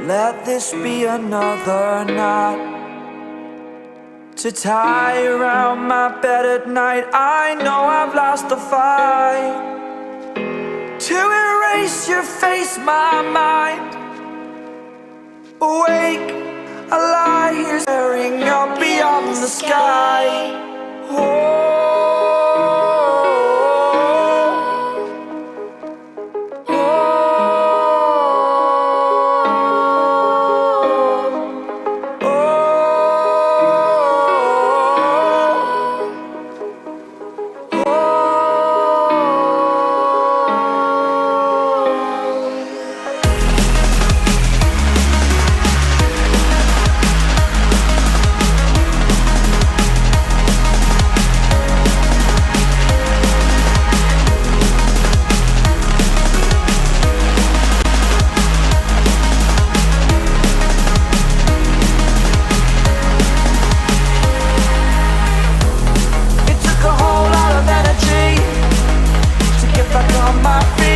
Let this be another knot to tie around my bed at night. I know I've lost the fight to erase your face, my mind. Awake, I lie here staring up beyond the sky. Oh, back on my feet.